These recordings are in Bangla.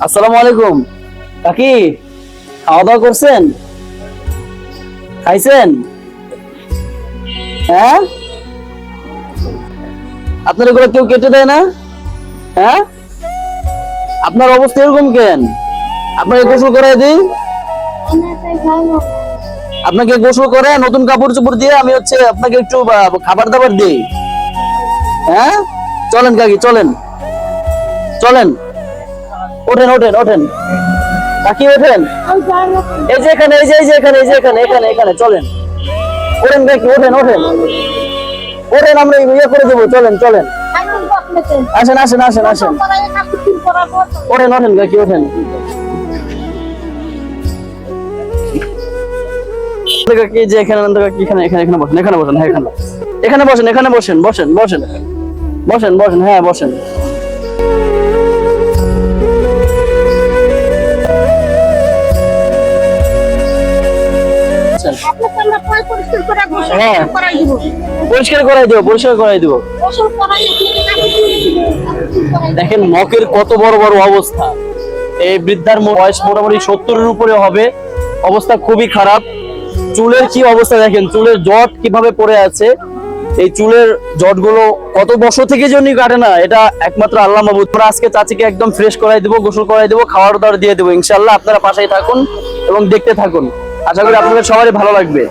আসসালামু আলাইকুম কাকি, খাওয়া দাওয়া করছেন? খাইছেন? হ্যাঁ, আপনার এগুলো কেউ কেটে দেয় না? হ্যাঁ, আপনার অবস্থা এরকম কেন? আপনাকে গোসল করাই দিই? আপনাকে গোসল করে নতুন কাপড় চোপড় দিয়ে আমি আপনাকে একটু খাবার দাবার দিই। হ্যাঁ, চলেন কাকি, চলেন চলেন, ওঠেন ওঠেন ওঠেন কাকি, ওঠেন। এই যে এখানে, এই যে এখানে, এই যে এখানে, এখানে এখানে চলেন, ওঠেন কাকি, ওঠেন ওঠেন ওঠেন, আমরা ইয়ে করে দেবো, চলেন চলেন, আসেন আসেন আসেন আসেন, ওঠেন ওঠেন কাকি, ওঠেন। কাকি যে এখানে, এখানে এখানে এখানে বসেন, এখানে বসেন, হ্যাঁ এখানে এখানে বসেন, এখানে বসেন, বসেন বসেন বসেন বসেন, হ্যাঁ বসেন। পরিষ্কার করাই দেবো, পরিষ্কার করাই দেবো। দেখেন নখের কত বড় বড় অবস্থা। এই বৃদ্ধার বয়স মোটামুটি 70-এর উপরে হবে, অবস্থা খুবই খারাপ। চুলের কি অবস্থা দেখেন, চুলের জট কিভাবে পড়ে আছে। এই চুলের জট গুলো কত বছর থেকে জন্য কাটে না, এটা একমাত্র আল্লাহ মাবুদ। আমরা আজকে চাচিকে একদম ফ্রেশ করাই দেবো, গোসল করাই দেবো, খাওয়ার দাওয়ার দিয়ে দেবো ইনশাল্লাহ। আপনারা পাশেই থাকুন এবং দেখতে থাকুন, আশা করি আপনাদের সবারই ভালো লাগবে।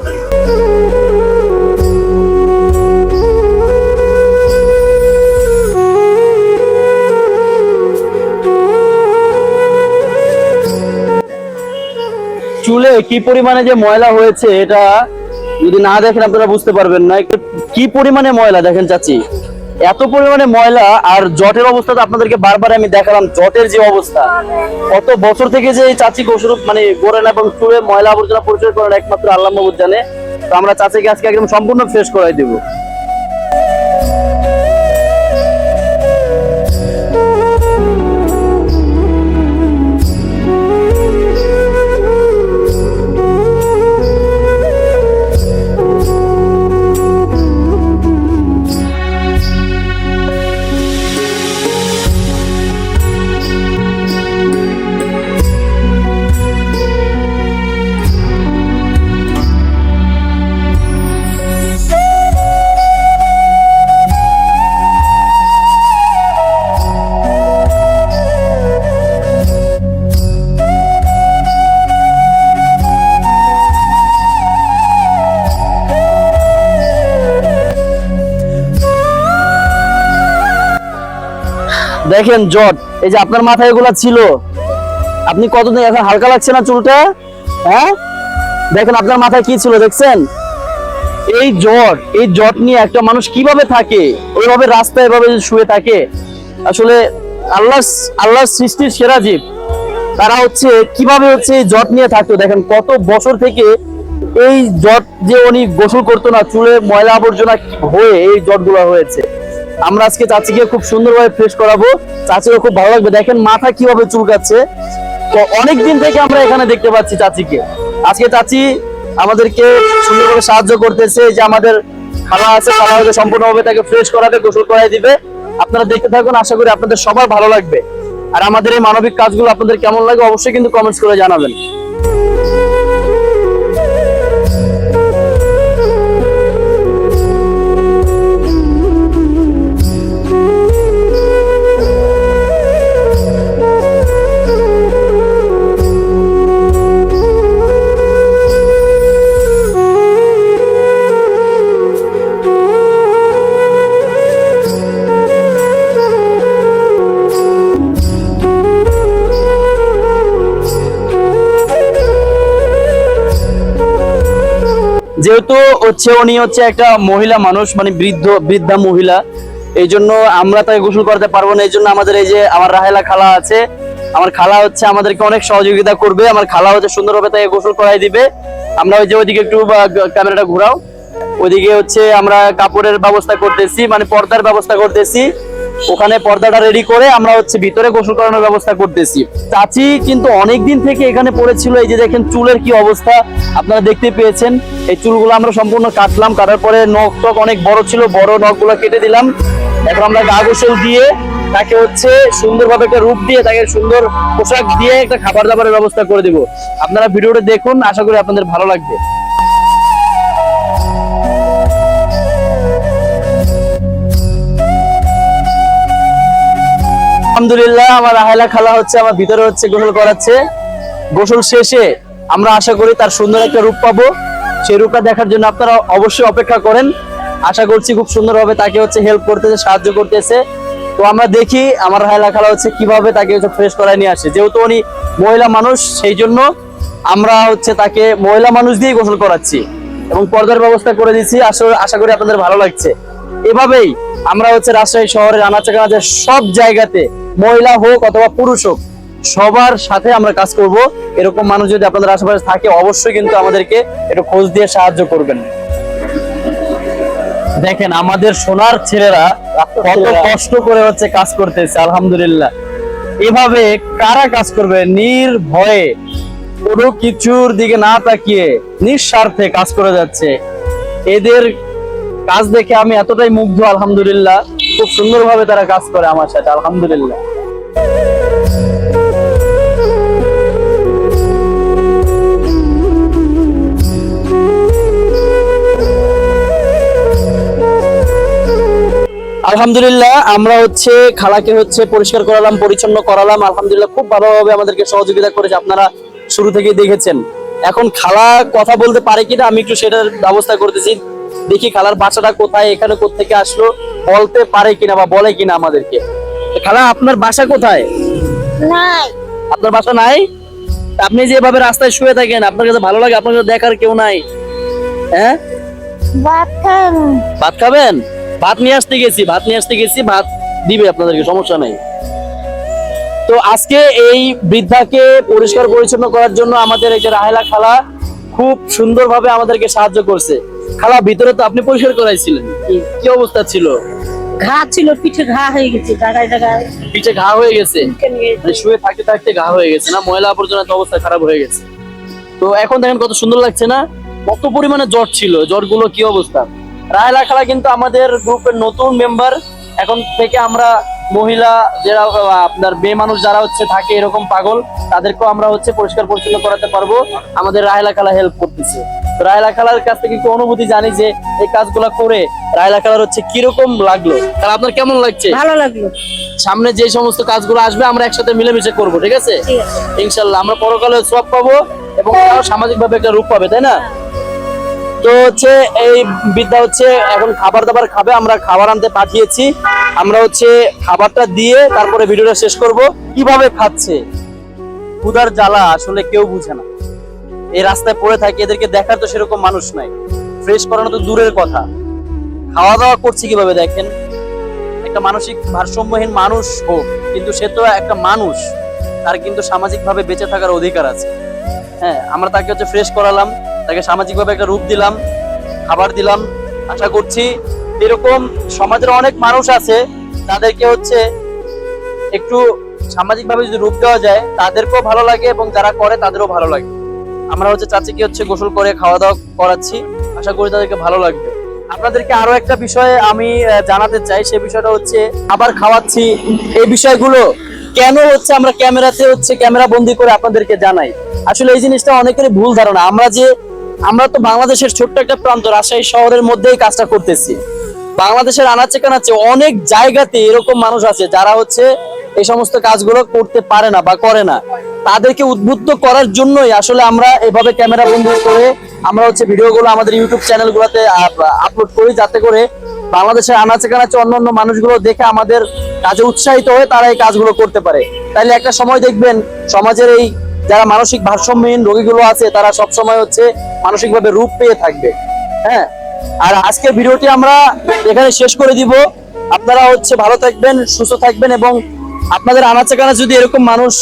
চুলে কি পরিমাণে যে ময়লা হয়েছে, এটা যদি না দেখেন আপনারা বুঝতে পারবেন না। কি পরিমাণে ময়লা দেখেন চাচি, এত পরিমাণে ময়লা। আর জটের অবস্থা তো আপনাদেরকে বারবার আমি দেখালাম, জটের যে অবস্থা। কত বছর থেকে যে এই চাচি গোসল করেন এবং চুলে ময়লা আবর্জনা পরিষ্কার করেন একমাত্র আল্লাহ মাবুদ জানে। তো আমরা চাচিকে আজকে একদম সম্পূর্ণ ফ্রেশ করাই দেবো। দেখেন জট, এই যে আপনার মাথায় এগুলা ছিল, আপনি কতদিন এখন হালকা লাগছে না চুলটা? হ্যাঁ, দেখেন আপনার মাথায় কি ছিল দেখছেন? এই জট নিয়ে একটা মানুষ কিভাবে থাকে, ওইভাবে রাস্তায় এভাবে শুয়ে থাকে। আসলে আল্লাহ সৃষ্টির সেরা জীব, তারা কিভাবে এই জট নিয়ে থাকতো। দেখেন কত বছর থেকে এই জট, যে উনি গোসল করতো না, চুলে ময়লা আবর্জনা হয়ে এই জটগুলো হয়েছে। আমরা আজকে চাচিকে খুব সুন্দরভাবে ফ্রেশ করাবো, চাচিকে খুব ভালো লাগবে। দেখেন মাথা কিভাবে চুলকাচ্ছে। তো অনেকদিন থেকে আমরা এখানে দেখতে পাচ্ছি চাচিকে। আজকে চাচি আমাদেরকে সুন্দরভাবে সাহায্য করতেছে। যে আমাদের খালা আছে, খালা হয়তো সম্পূর্ণভাবে তাকে ফ্রেশ করাবে, গোসল করাই দিবে। আপনারা দেখতে থাকুন, আশা করি আপনাদের সবার ভালো লাগবে। আর আমাদের এই মানবিক কাজগুলো আপনাদের কেমন লাগে অবশ্যই কিন্তু কমেন্টস করে জানাবেন। যেহেতু উনি একটা মহিলা মানুষ, মানে বৃদ্ধা মহিলা, এই জন্য আমরা তাকে গোসল করতে পারবো না। এই জন্য আমাদের এই যে আমার রাহেলা খালা আছে, আমার খালা আমাদেরকে অনেক সহযোগিতা করবে। আমার খালা সুন্দরভাবে তাকে গোসল করাই দিবে। আমরা ওইদিকে একটু ক্যামেরাটা ঘোরাও, ওইদিকে আমরা কাপড়ের ব্যবস্থা করতেছি, মানে পর্দার ব্যবস্থা করতেছি। ওখানে পর্দাটা রেডি করে আমরা ভিতরে গোসল করানোর ব্যবস্থা করতেছি। চাচি কিন্তু অনেকদিন থেকে এখানে পড়েছিল। এই যে দেখেন চুলের কি অবস্থা, আপনারা দেখতে পেয়েছেন। এই চুলগুলো আমরা সম্পূর্ণ কাটলাম, কাটার পরে নখ টক অনেক বড় ছিল, বড় নখগুলো কেটে দিলাম। এখন আমরা গা গোসল দিয়ে তাকে হচ্ছে সুন্দরভাবে একটা রূপ দিয়ে, তাকে সুন্দর পোশাক দিয়ে একটা খাবার দাবারের ব্যবস্থা করে দিব। আপনারা ভিডিওটা দেখুন, আশা করি আপনাদের ভালো লাগবে। আলহামদুলিল্লাহ, আমার রাহেলা খালা হচ্ছে আমার ভিতরে হচ্ছে গোসল করাচ্ছে। গোসল শেষে আমরা আশা করি তার সুন্দর একটা রূপ পাবো। সেই রূপটা দেখার জন্য আপনারা অবশ্যই অপেক্ষা করেন। আশা করছি খুব সুন্দরভাবে তাকে হচ্ছে হেল্প করতেছে, সাহায্য করতেছে। তো আমরা দেখি আমার রাহেলা খালা হচ্ছে কিভাবে তাকে হচ্ছে ফ্রেশ করায় নিয়ে আসে। যেহেতু উনি মহিলা মানুষ, সেই জন্য আমরা হচ্ছে তাকে মহিলা মানুষ দিয়ে গোসল করাচ্ছি এবং পর্দার ব্যবস্থা করে দিচ্ছি। আশা করি আপনাদের ভালো লাগছে। এভাবেই আমরা হচ্ছে রাজশাহী শহরের আনাচে কানাচে সব জায়গাতে, মহিলা হোক অথবা পুরুষ হোক, সবার সাথে আমরা কাজ করব। এরকম মানুষ যদি আপনাদের আশেপাশে থাকে, অবশ্যই কিন্তু আমাদেরকে একটু খোঁজ দিয়ে সাহায্য করবেন। দেখেন আমাদের সোনার ছেলেরা কত কষ্ট করে হচ্ছে কাজ করতেছে। আলহামদুলিল্লাহ, এভাবে কারা কাজ করবে নির্ভয়ে, কোনো কিছুর দিকে না তাকিয়ে নিঃস্বার্থে কাজ করে যাচ্ছে। এদের কাজ দেখে আমি এতটাই মুগ্ধ। আলহামদুলিল্লাহ, খুব সুন্দরভাবে তারা কাজ করে আমার সাথে। আলহামদুলিল্লাহ। আলহামদুলিল্লাহ, আমরা হচ্ছে খালাকে হচ্ছে পরিষ্কার করালাম, পরিচ্ছন্ন করালাম। আলহামদুলিল্লাহ, খুব ভালোভাবে আমাদেরকে সহযোগিতা করেছে, আপনারা শুরু থেকেই দেখেছেন। এখন খালা কথা বলতে পারে কিনা আমি একটু সেটার ব্যবস্থা করতেছি। দেখি খালার বাসাটা কোথায়, এখানে কোত্থেকে আসলো, বলতে পারে কিনা বা বলে কিনা আমাদেরকে। খালা, আপনার বাসা কোথায়? নাই। আপনার বাসা নাই? আপনি যেভাবে রাস্তায় শুয়ে থাকেন, আপনার কাছে ভালো লাগে? আপনার কাছে দেখার কেউ নাই? হ্যাঁ, ভাত খান। ভাত খাবেন? ভাত নিয়ে আসতে গেছি, ভাত দিবে আপনাদেরকে, সমস্যা নাই। তো আজকে এই বৃদ্ধাকে পরিষ্কার পরিচ্ছন্ন করার জন্য আমাদের এই যে রাহেলা খালা খুব সুন্দরভাবে আমাদেরকে সাহায্য করছে। খালা, ভিতরে তো আপনি পরিষ্কার করাইছিলেন, কি অবস্থা ছিল? ঘা ছিল, পিঠে ঘা হয়ে গেছে, জায়গায় জায়গায় পিঠে ঘা হয়ে গেছে, মানে শুয়ে থাকতে থাকতে ঘা হয়ে গেছে না? ময়লা আবর্জনা তো অবস্থা খারাপ হয়ে গেছে। তো এখন দেখেন কত সুন্দর লাগছে না? কত পরিমাণে জ্বর ছিল, জ্বরগুলো কি অবস্থা। রাহেলা খালা কিন্তু আমাদের গ্রুপের নতুন মেম্বার। এখন থেকে আমরা মহিলা যারা আপনার মেয়ে মানুষ যারা হচ্ছে থাকে এরকম পাগল, তাদেরকেও আমরা হচ্ছে পরিষ্কার পরিচ্ছন্ন করাতে পারবো। আমাদের রাহেলা খালা হেল্প করতেছে। তো রাহেলা খালার কাছ থেকে একটু অনুভূতি জানি যে এই কাজগুলা করে রাহেলা খালার হচ্ছে কিরকম লাগলো। তাহলে আপনার কেমন লাগছে? ভালো লাগলো। সামনে যে সমস্ত কাজগুলো আসবে আমরা একসাথে মিলেমিশে করবো, ঠিক আছে? ইনশাল্লাহ আমরা পরকালে সওয়াব পাবো এবং সামাজিক ভাবে একটা রূপ পাবে, তাই না? তো হচ্ছে এই বিদ্যা হচ্ছে এখন খাবার দাবার খাবে, আমরা খাবার আনতে পাঠিয়েছি। আমরা হচ্ছে খাবারটা দিয়ে তারপরে ভিডিওটা শেষ করব। কিভাবে খাচ্ছে, ক্ষুধার জ্বালা আসলে কেউ বুঝে না। এই রাস্তায় পড়ে থাকে, এদেরকে দেখার তো সেরকম মানুষ নাই, ফ্রেশ করানো তো দূরের কথা। খাওয়া দাওয়া করছে কিভাবে দেখেন। একটা মানসিক ভারসাম্যহীন মানুষ হোক, কিন্তু সে তো একটা মানুষ, তার কিন্তু সামাজিক ভাবে বেঁচে থাকার অধিকার আছে। হ্যাঁ, আমরা তাকে হচ্ছে ফ্রেশ করালাম, তাকে সামাজিক ভাবে একটা রূপ দিলাম, খাবার দিলাম। আশা করছি এরকম সমাজের অনেক মানুষ আছে তাদেরকে হচ্ছে একটু সামাজিক ভাবে যদি রূপ দেওয়া যায়, তাদেরকেও ভালো লাগে এবং যারা করে তাদেরও ভালো লাগে। আমরা হচ্ছে চাচিকে হচ্ছে গোসল করে খাওয়া দাওয়া করাচ্ছি, আশা করি তাদেরকে ভালো লাগবে। আপনাদেরকে আরো একটা বিষয় আমি জানাতে চাই, সেই বিষয়টা হচ্ছে আবার খাওয়াচ্ছি। এই বিষয়গুলো কেন হচ্ছে আমরা ক্যামেরাতে হচ্ছে ক্যামেরা বন্দি করে আপনাদেরকে জানাই। আসলে এই জিনিসটা অনেকেরই ভুল ধারণা। আমরা তো বাংলাদেশের ছোট্ট একটা প্রান্ত, রাজশাহী শহরের মধ্যেই কাজটা করতেছি। বাংলাদেশের আনাচে কানাচে অনেক জায়গাতে এরকম মানুষ আছে যারা হচ্ছে এই সমস্ত কাজগুলো করতে পারে না বা করে না। তাদেরকে উদ্বুদ্ধ করার জন্যই আসলে আমরা এভাবে ক্যামেরা বন্দি করে আমরা হচ্ছে ভিডিওগুলো আমাদের ইউটিউব চ্যানেলগুলোতে আপলোড করি, যাতে করে বাংলাদেশের আনাচে কানাচে অন্যান্য মানুষগুলো দেখে আমাদের কাজে উৎসাহিত হয়ে তারা এই কাজগুলো করতে পারে। তাইলে একটা সময় দেখবেন সমাজের এই যারা মানসিক ভারসাম্যহীন রোগীগুলো আছে তারা সব সময় হচ্ছে মানসিকভাবে রূপ পেয়ে থাকবে। হ্যাঁ, আর আজকের ভিডিওটি আমরা এখানে শেষ করে দিব। আপনারা হচ্ছে ভালো থাকবেন, সুস্থ থাকবেন এবং আপনাদের আনাচে কানাচে যদি এরকম মানুষ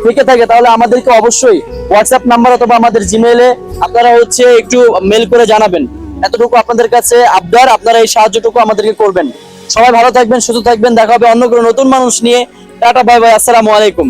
থেকে থাকে তাহলে আমাদেরকে অবশ্যই হোয়াটসঅ্যাপ নাম্বার অথবা আমাদের জিমেইলে আপনারা হচ্ছে একটু মেল করে জানাবেন। এতটুকু আপনাদের কাছে আবদার, আপনারা এই সাহায্যটুকু আমাদেরকে করবেন। সবাই ভালো থাকবেন, সুস্থ থাকবেন। দেখা হবে অন্য কোনো নতুন মানুষ নিয়ে। টাটা, বাই বাই, আসসালামু আলাইকুম।